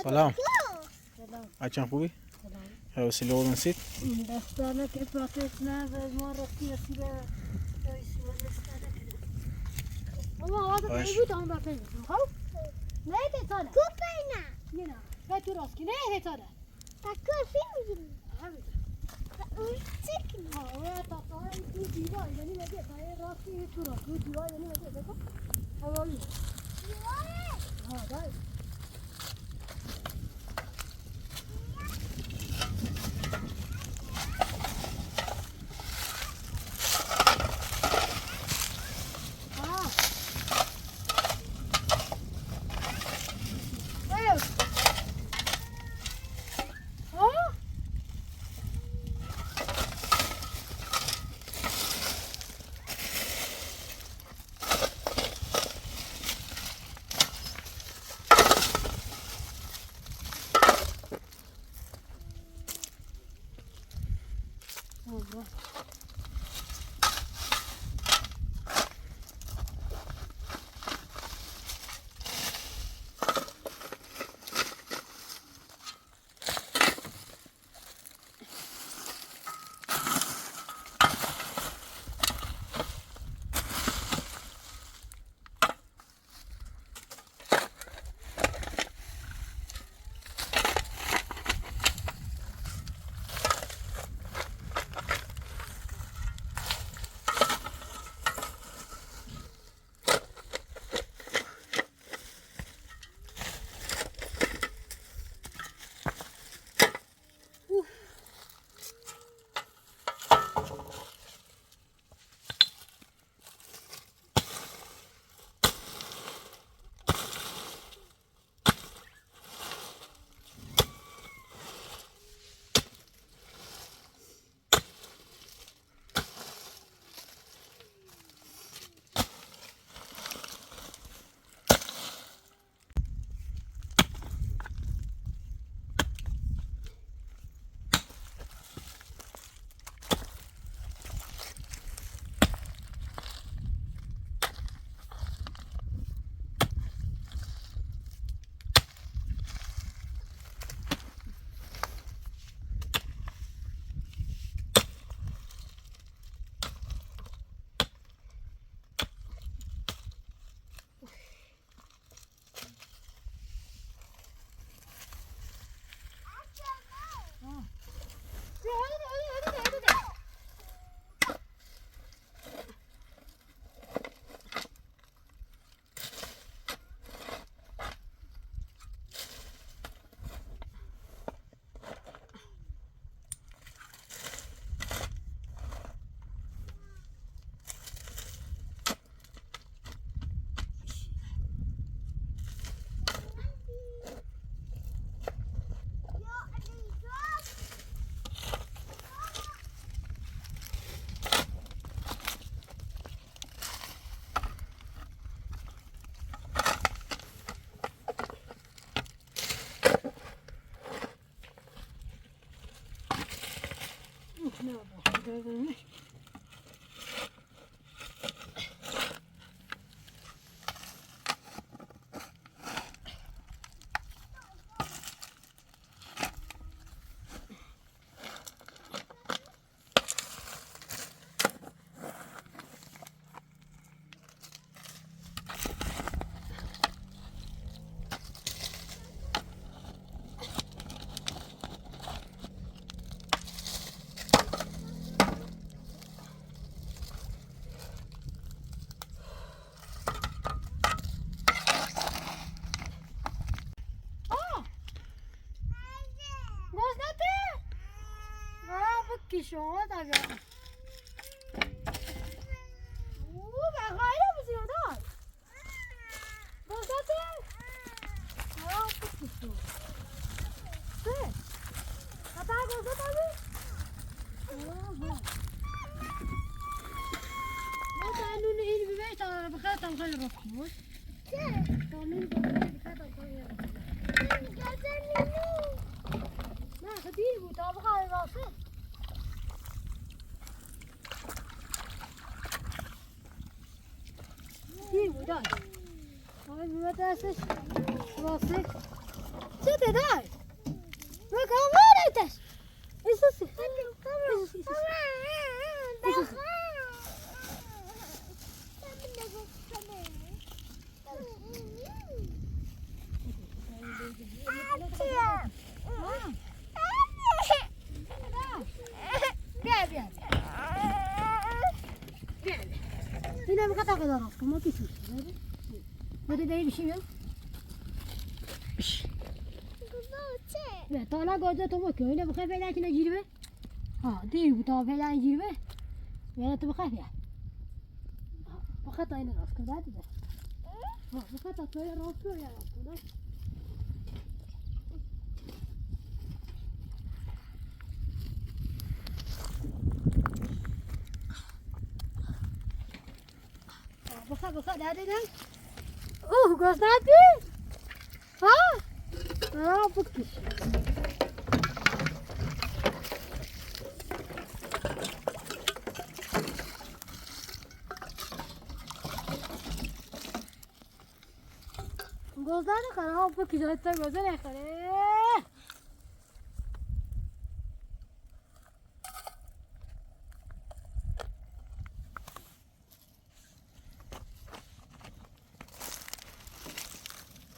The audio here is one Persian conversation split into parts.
سلام. بچه‌م خوبی؟ حوصله آوردن سید؟ دستانه که پاکت نه و ما رفتی رسیده اما آقا که بود هم با پیدا خب؟ نه هتانه کوپه نه نه تو راست که نه هتانه تکوفی میگیریم اون چکنی آه تا تو دیوار یعنی بگه تا راستی تو راست تو دیوار یعنی بگه بگه حوالی دیواره داره Ne yapalım? شما دارم اوه بقیه بزرگ دار بزرگه آه بکشو سه کتا بزرگ داری آه ما دانون این بیشتر تا بخاطر خیلی رفت چه دانون بخاطر خیلی رفت نه خدیر بود تا بخاطر راسته دیر بود دای آقای بیمت هستش راسته چه ده دای ما کامل ایتش ایسوسی ایسوسی بیا بیا اینم کتا کدار است کما کیسه بده دایی بشیم یا بش نه تا نه گوجه تو مکه اینه بخیر پیدا کنه جیره ها دیر بود تا پیدا جیره یعنی تو بخیر یا بخیر تا اینه راست کده دیده ها بخیر تا تو راست کده یا راست کده بخیر داده دن اوه گوشتی ها بکش گوشت نخوره ها بکش حتی گوشت نخوره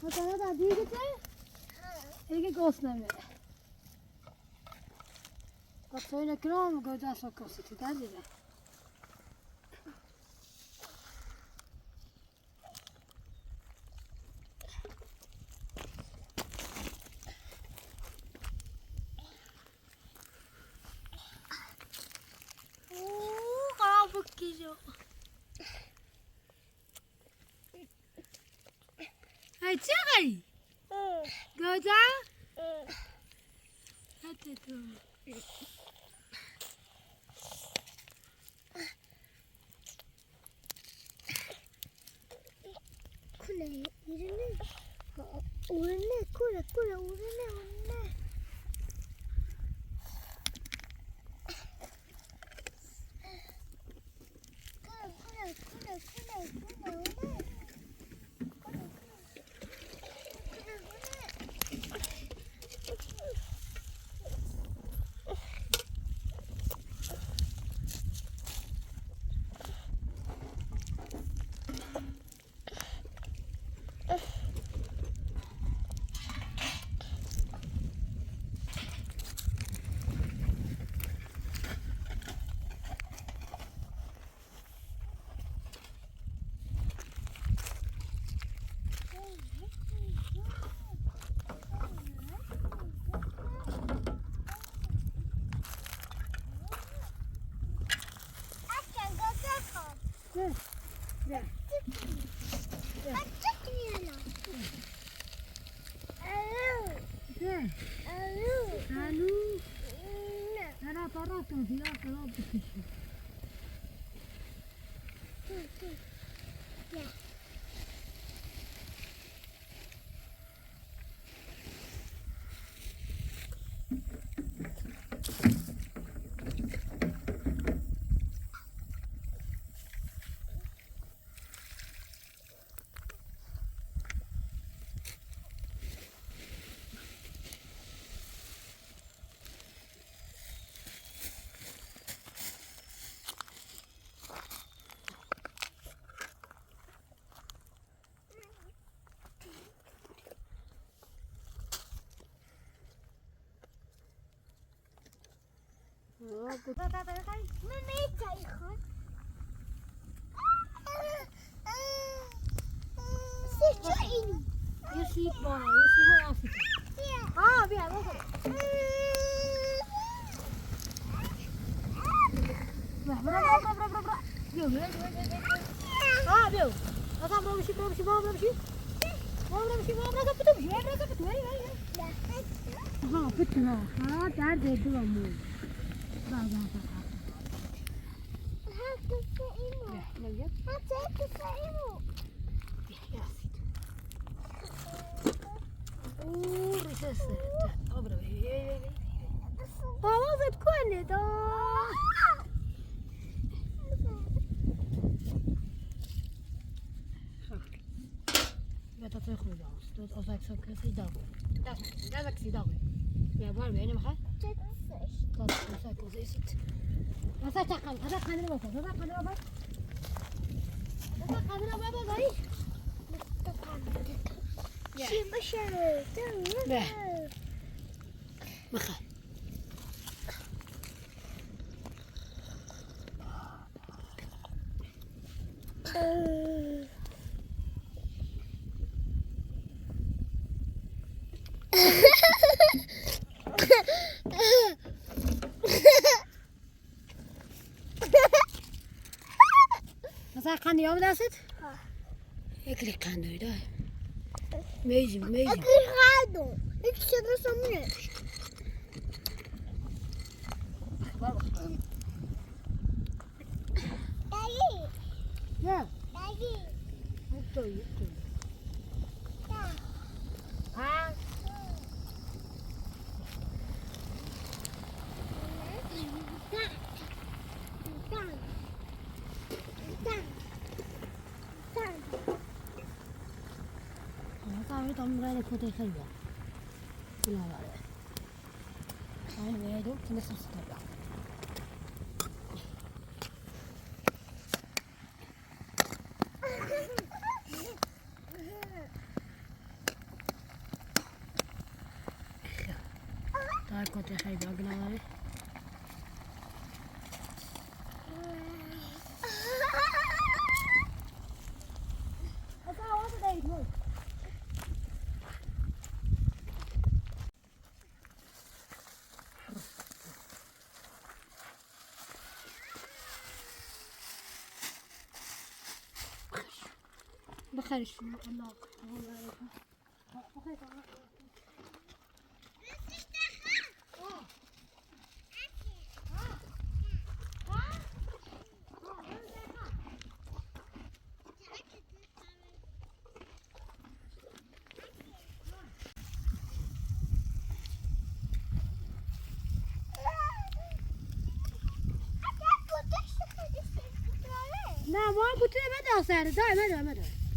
مثلا تا دیگه چه؟ دیگه گوشت نمیره. تا این کرام گوجه سکوسی تو دیگه. اوه خراب بکیجو. هی چه کاری؟ گوجه؟ هاته تو. کنه ایرونه. اورنه کنه اورنه. Yeah. من میتایی خون چه اینو یه سیب بالا یه سیب بالا سیب ها بیا بخور برا بیا ها بیا اصلا برو بشی ها بتنا ها درد دو مو با آوازت کنه دا بتاعتي خوبه است تو ازاک سکسی داغ دازك داغ يا بار بيني مخا طب سكسي ست هذا تقل هذا قادر بابا هذا قادر بابا هذا قادر بابا زي شي بشر لا مخا مثلا قند یام دست؟ اکلی قند داره. میزیم. اکلی قندو. اکلی چطور سامونه؟ دایی. نه. دایی. توی. ها. Tam buraya kote kayıyor. Şuna var ya. Aynı böyle yok. Şimdi sus tabii. Daha kote kayıyor. Günah var ya. بخير الله نه ما بوده بده سر دای مده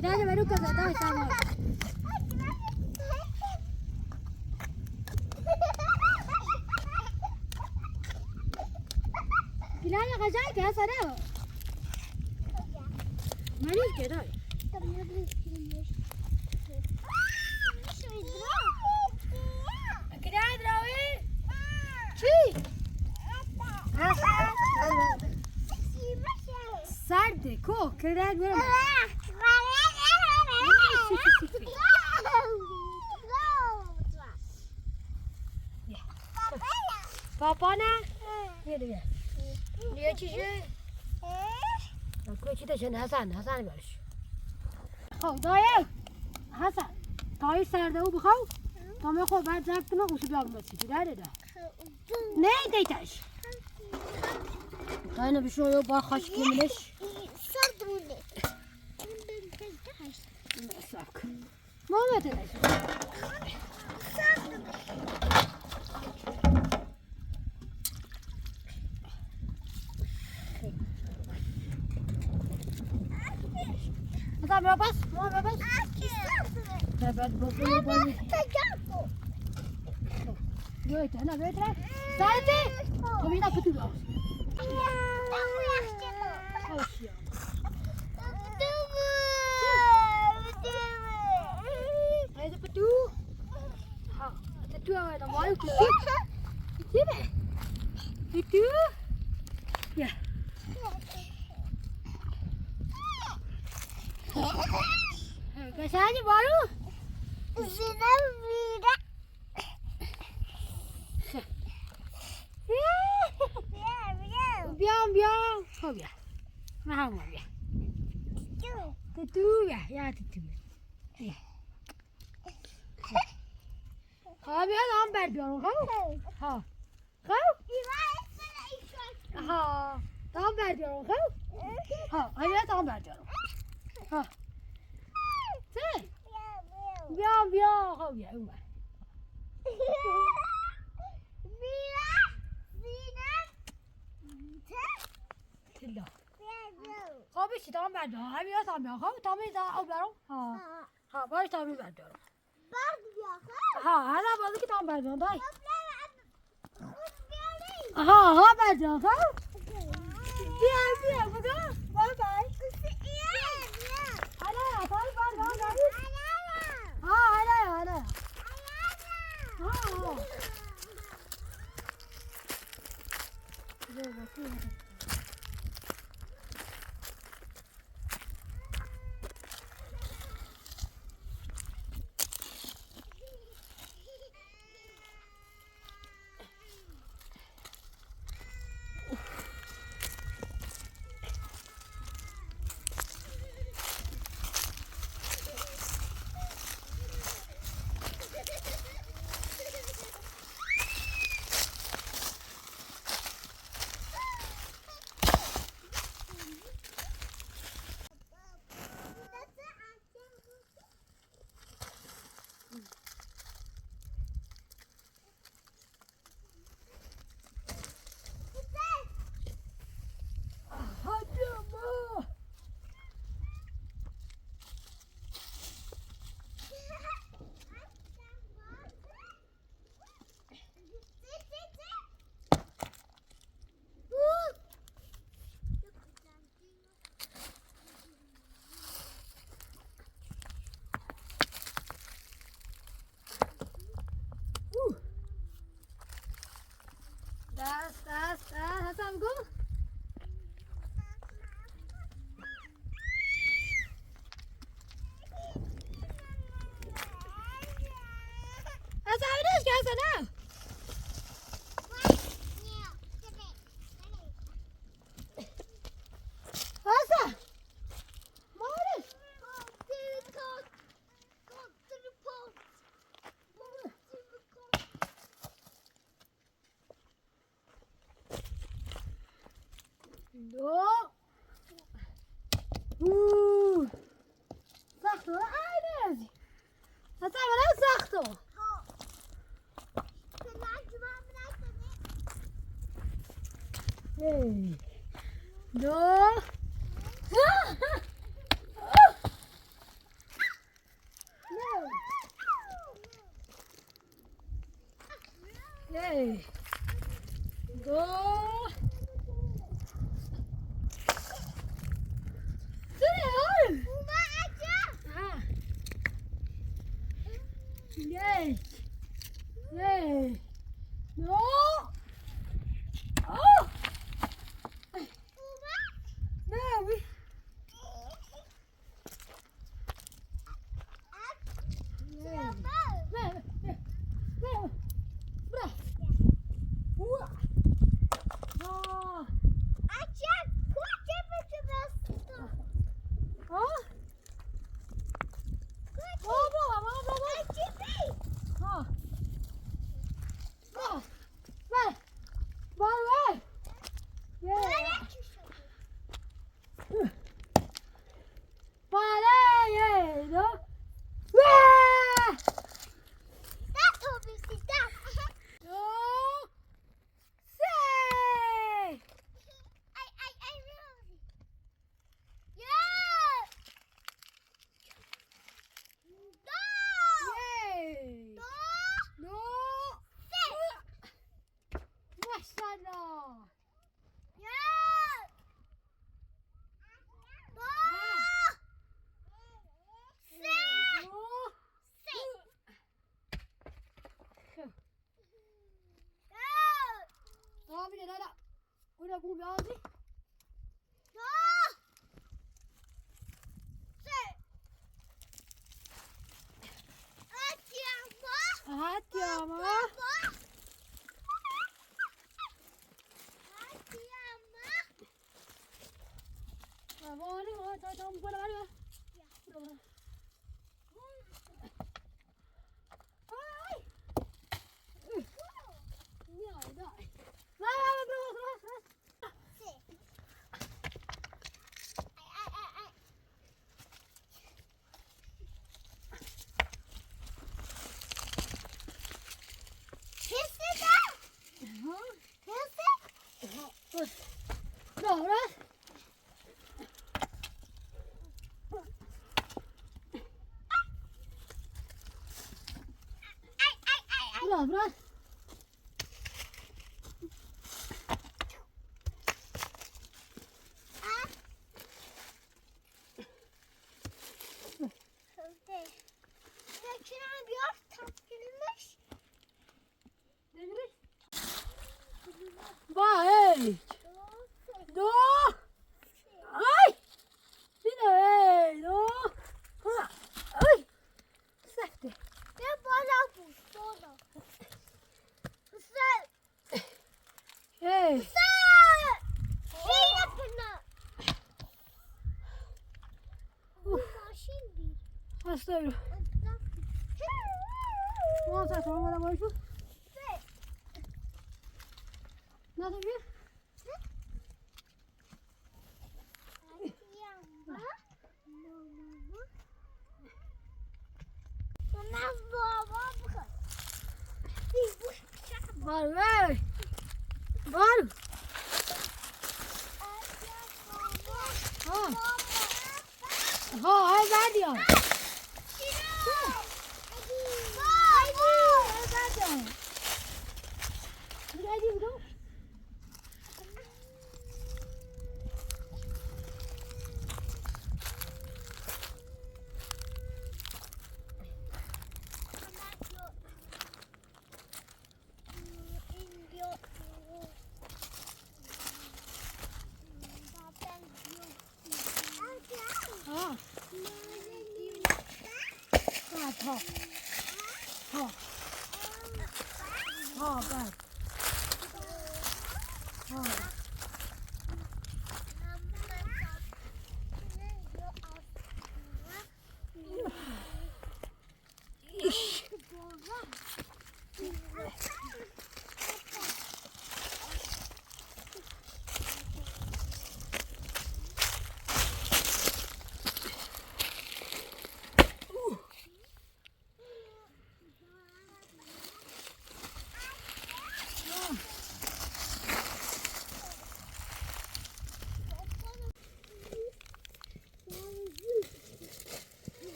Kita baru ke sana sama. Kita nak kerja ke sana? Mana kita? Kita drawe. Chi. Sarde, ko, kita drawe. Papa ne? Ne diyor? Niye çişi? Koy çişi de şimdi Hasan görüş. خب دایی حسن دایی سرده او بخواه تا می خود بعد زب کنه خوشی بیاغ مسیجی داره ده نه دیتش دایی نبیشو یو با خوش کمیلش سرد بوده مساک تلاش ما بس ما بس بعد بقول بقول بيت أنا بيت لا ساعتي كمينا فتوى هذا فتوى ها فتوى هذا ما يكون كده فتوى يا كساني بارو زينب بيدا بيام بيام هو بيا ما هو بيا تتو يا تتو يا ها بيا دام بعد بيام ها ها دام بعد بيام ها هيا دام بعد بيام ها سي بيام بيام هو بيا هو تلا خابش تام بعد هم يا تام يا خاب تامي دا أو بارو ها باش تامي بعد بارو ها أنا بقولك تام بعد داي ها بعد يا خاب بيا بقى باي باي أنا تام بعد أنا Hassan go. Hassan it is guys now. Hassan. Morris. No. ساختو عادي. هتعمل ايه ساختو؟ ايه. No. Hey. Go. Yay! Yay! No! Oh! No! بوم یازی هاتی اما وانی ما تا میکنه ولی Bırak. Vai! Do! Ai! Vina, ei! Do! Ai! Sette! Jag bara på då. Hey! Hej penna. Maskin Hasta öyle. Ne olacak? Bana boş ver. Ne yapıyor? Var ver. Var. Ha. Ha, ay ver diyor. Hadi dur. Ha. Ha, ta. Ha. Ha, ver. Ha. İş.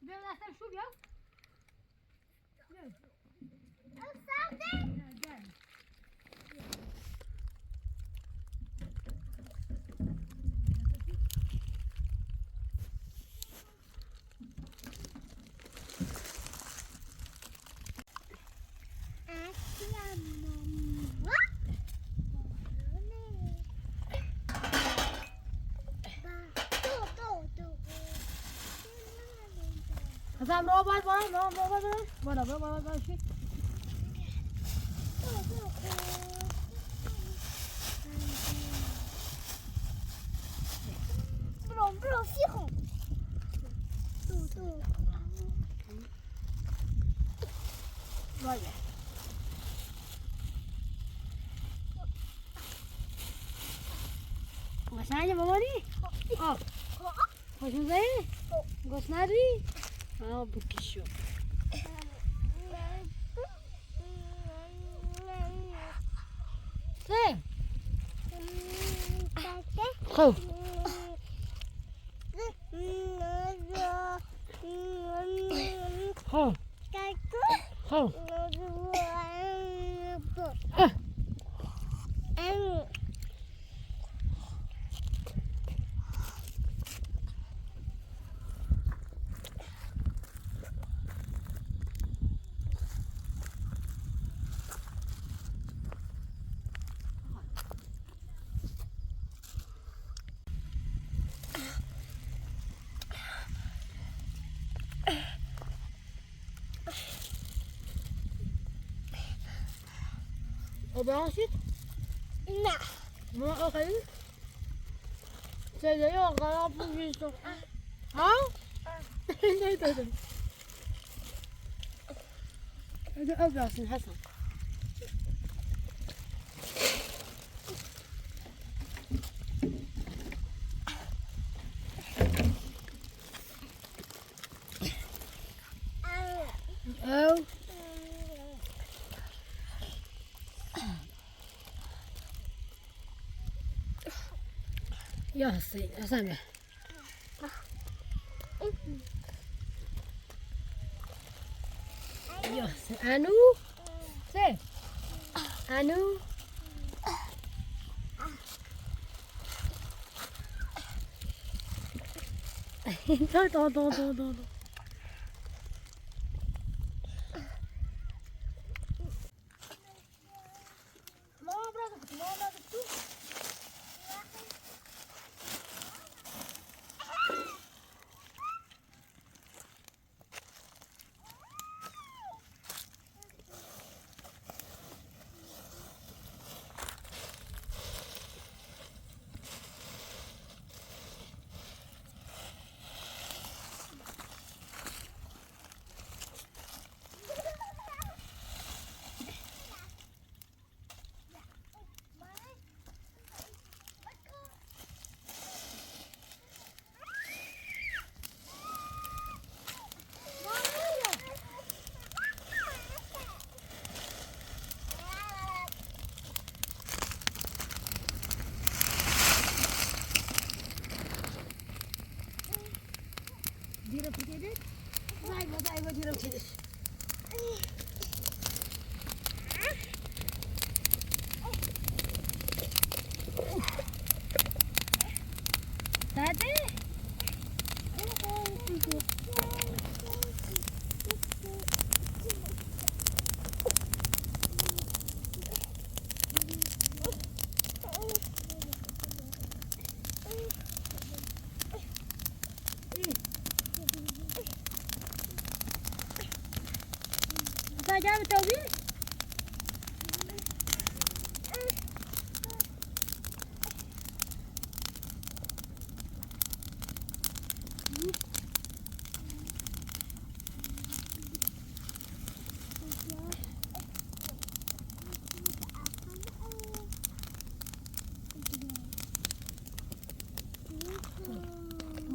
Biraz sen şu gel. Gel. Gel. Sen robot var, robot var. Şey. Bro, fijo. Vaya. Masanya mama ni? Oh. Hoşuna değil? Gosnari? Ha bu kişi. Sen? Ho. Ho. Ho. Obasit? Nah. Mga okay? Saya yun, kaya po gusto. Ha? Ito. Ito obasin, Hasan. Oh. Ya sih, Hasan ya. Ya, anu. Se. Anu. Tuh. Mau berapa tuh? Dirap sedikit. Saya dirap sedikit. Tadi. Saja betul ni.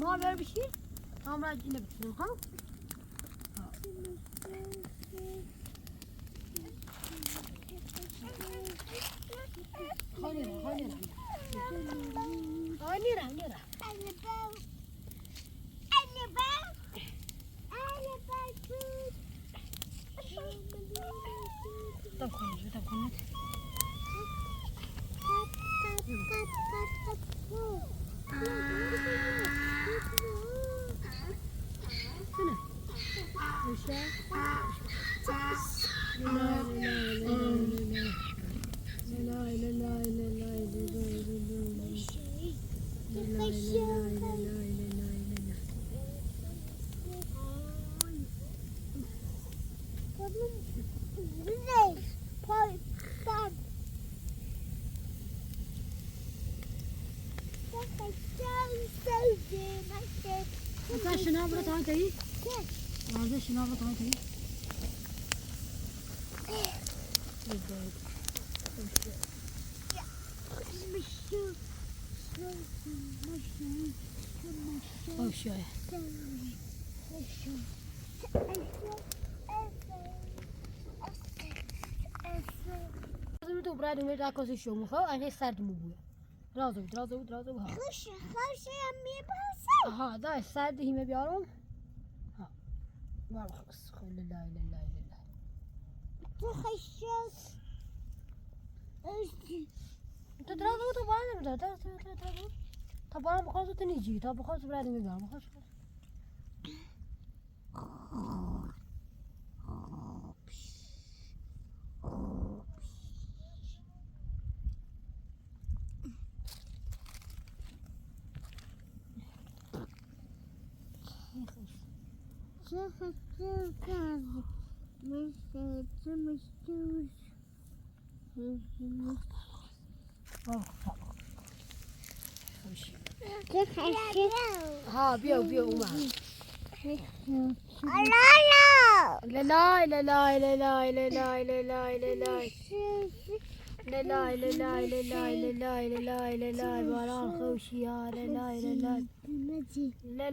Mau ver bir şey? Tamam, yine bitsin, ha? Nira. Tam konuş. Sen şuna bırak, tamam. Oh, شوية. تو برای دومی راکوسی شو میخوام اینه سرد موبوله. درازو ها. خوش میبرسه. آها دا سرد هیمه بیارم. ها. بار خلاص خیلی لا. تو خوش. تو درازو تو باید درازو. تا بارم بخواست تو نیجی تا بخواست برای دومی بیارم بخواست. ها بيو وما لا باران خوشي يا لا تمشي لا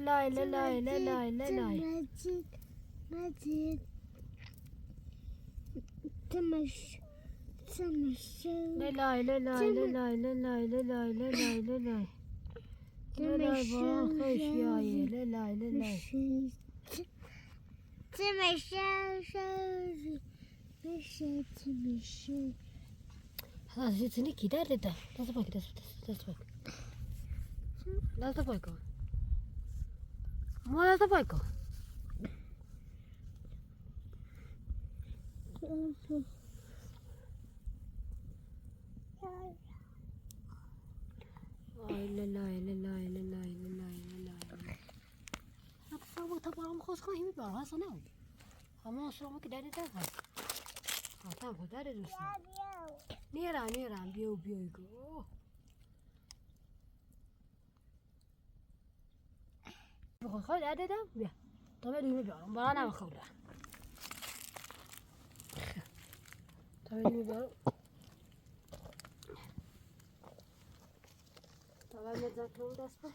باران خوشي يا لا تمشي خلاص جيتني كده ده لا تبايكو ما لا تبايكو لا تصور طبعا مخص خواهي مبارا هاسا ناو اما شو كده ده هاتام خدا ده دوست نيران بيو يقو خذ هذا ده بيا طبعا دومي بيارم بانا بخوله طبعا دومي بيارم طبعا متذكرون دسبه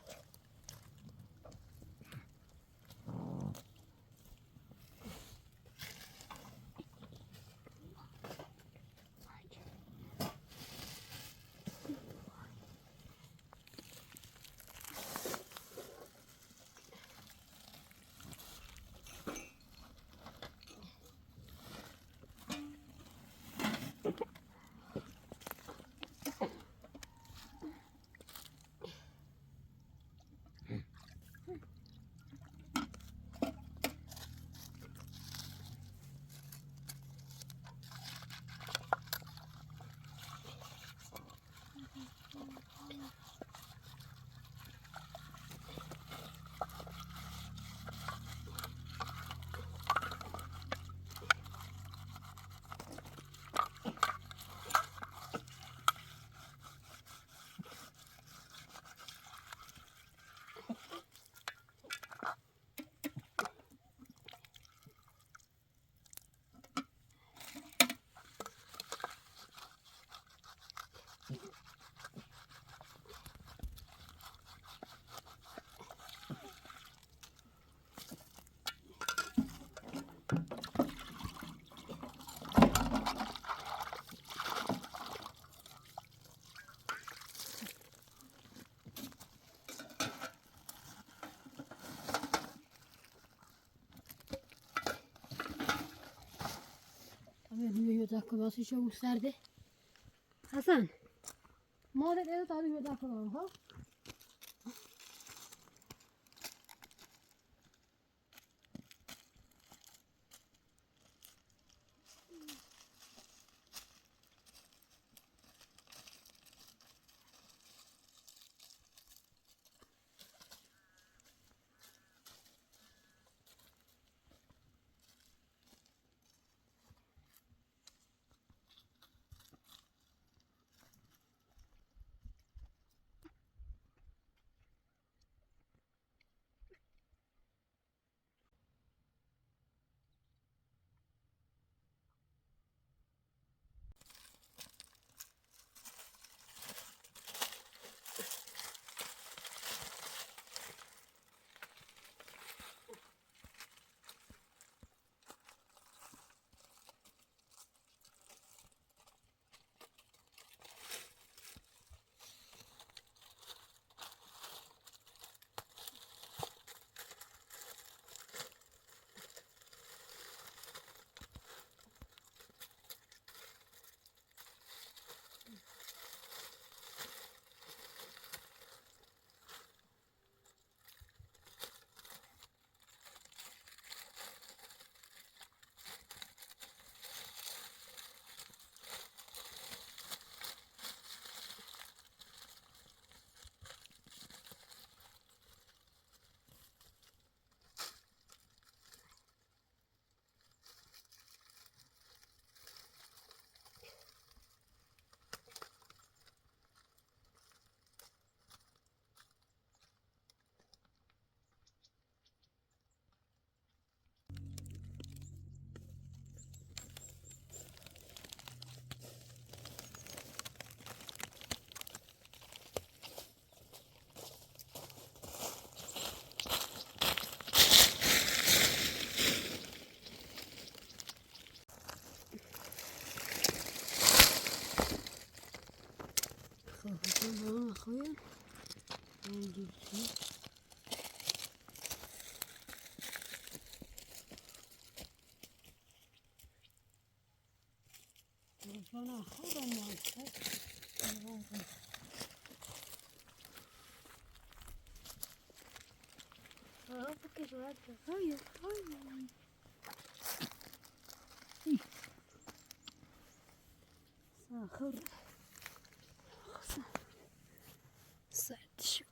يذكر راسي شو مسترده حسن ما ده ده تعالوا يذكر ها أخويا نجيب شيء أنا أخويا ما أفكر شوية هاي ساخر سعد شو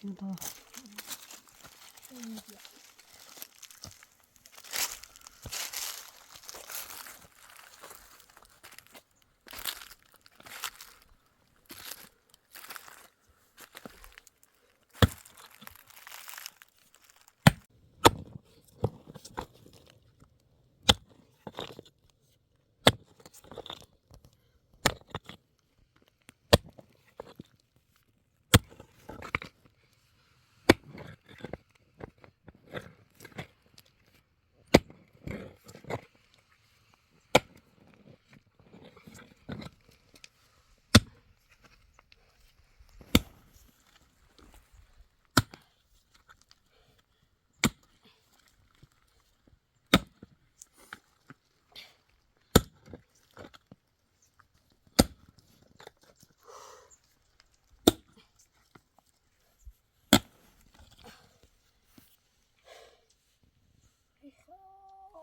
سنتها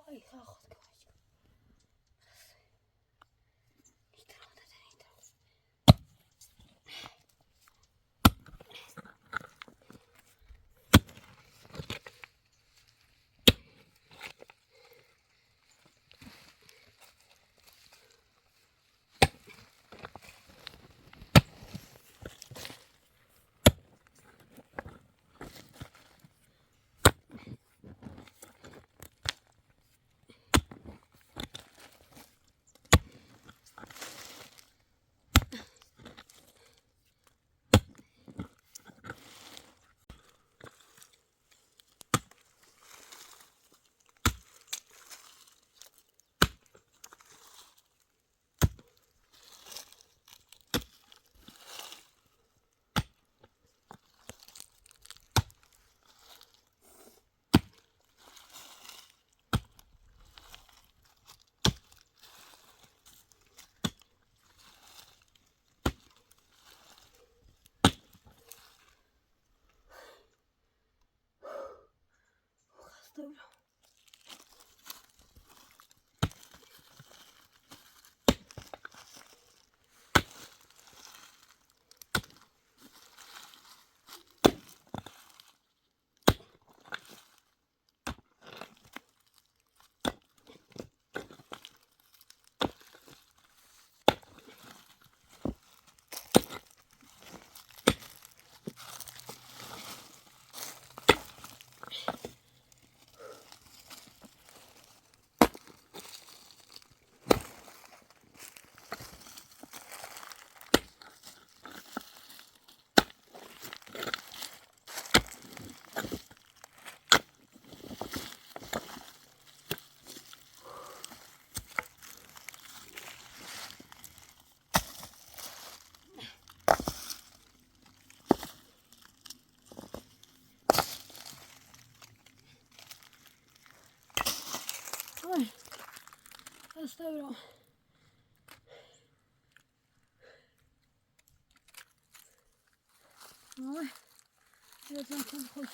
أي خاخذ كواش استوى لازم تدخل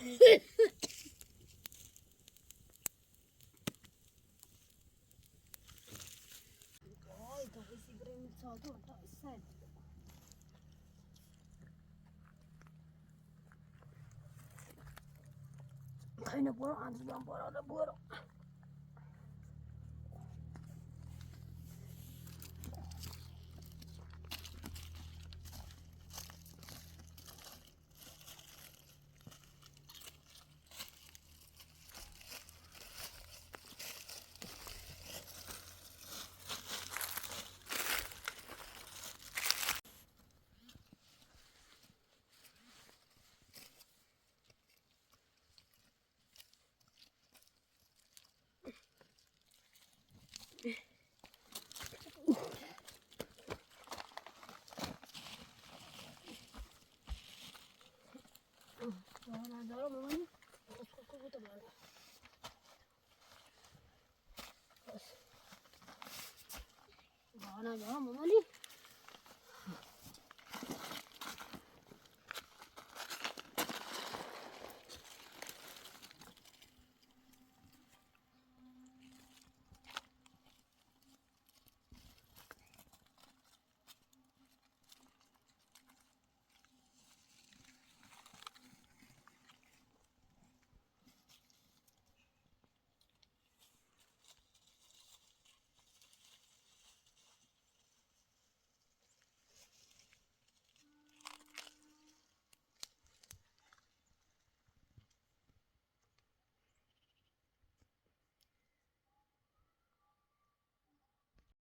Oj, to vissi grymt sa då, då är sen. Kayna bora andudan bora da bora. Bana da mama ni. Ko to bana. Bana da mama ni.